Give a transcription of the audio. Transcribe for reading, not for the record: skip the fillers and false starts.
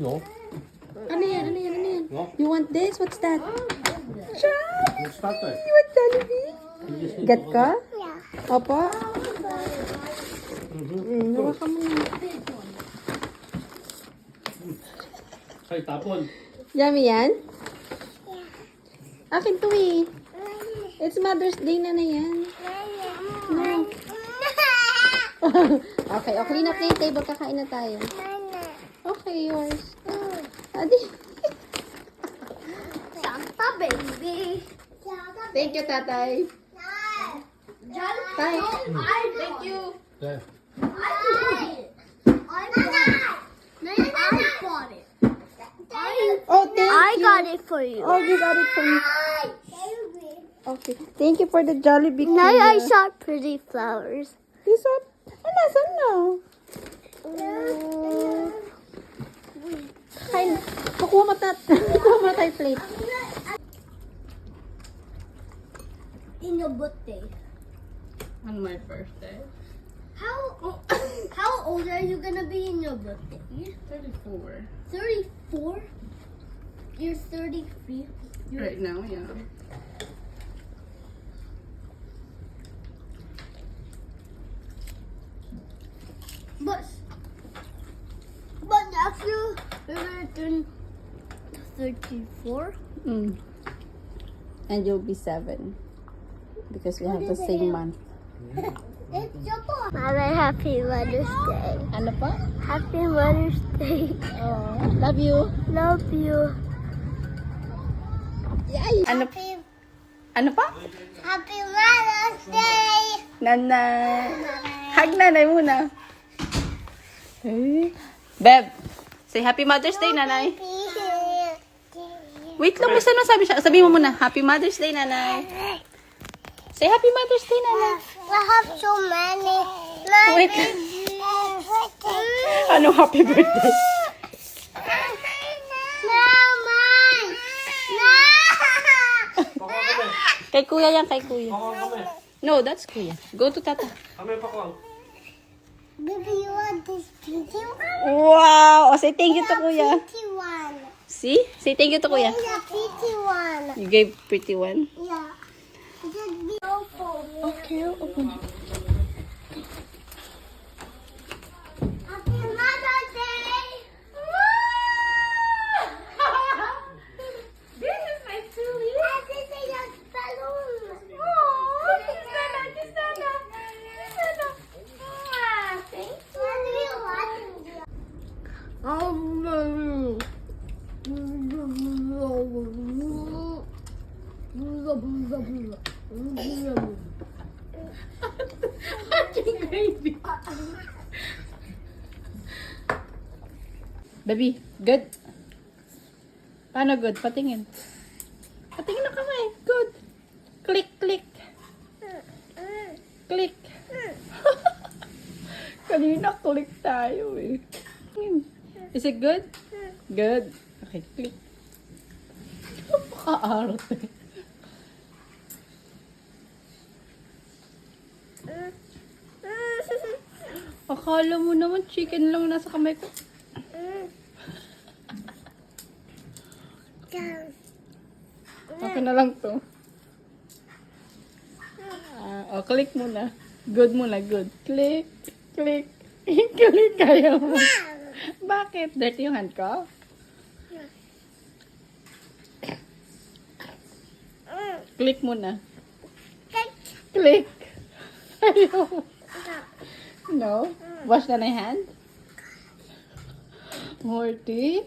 No. Ano yan? Ano yan? Ano yan? No. You want this? What's that? Jollibee! Let's start it. You want Jollibee? You just need Get to ka? open Opo? Nawa ka muna. Ay, tapon. Yummy yan? Akin to eh. It's Mother's Day na yan. No. Okay, o clean up na yung table. Kakain na tayo. Okay, yours. Adi. Santa baby. Thank you, tatay. Bye. Thank you. There. I bought it. Oh, thank you. I got it for you. Oh, you got it for me. Okay. Thank you for the Jollibee. Now I Kuya. saw pretty flowers. This one? Ano, saan na? Kain. Kukuha mo tayo plate. In your birthday. On my birthday. How old are you gonna be in your birthday? 34. 34? You're 33. Right now, yeah. But next year you're gonna turn 34. Mm. And you'll be 7. Because we have the same month. It's your boy. Mother, happy Mother's Day. Ano pa? Happy Mother's Day. Oh, love you. Love you. Yay! Ano, ano pa? Happy Mother's Day. Nanay. Hug nanay muna. Hey. Beb, say Happy Mother's Day, nanay. Wait lang, basta ano sabi siya? Sabi mo muna, Happy Mother's Day, nanay. Say Happy Mother's Day, nanay. We have so many. Wait. Ano happy birthday? No, mine. No. Kay kuya yan, kay kuya. Pakawang kami. No, that's kuya. Go to tata. Kami pakawang. Baby, you want this pretty one? Wow! O, say thank you to kuya. Pretty one. See? Say thank you to kuya. Yeah, pretty one. You gave pretty one. Yeah. Just be for me. Okay, open. Happy Mother's Day. This is my Julie. And this is your balloon. Thank What do you want? Baby, good? Paano good? Patingin. Patingin na kamay. Good. Click, click. Click. Kanina click tayo eh. Is it good? Good. Okay, click. Napaka-art eh. Akala mo naman chicken lang nasa kamay ko. Okay na lang to. Click muna. Good muna, good. Click, click. Click kayo. Bakit? Dirty yung hand ko? Click muna. Click. Ayaw. No? Wash na na yung hand? Morty?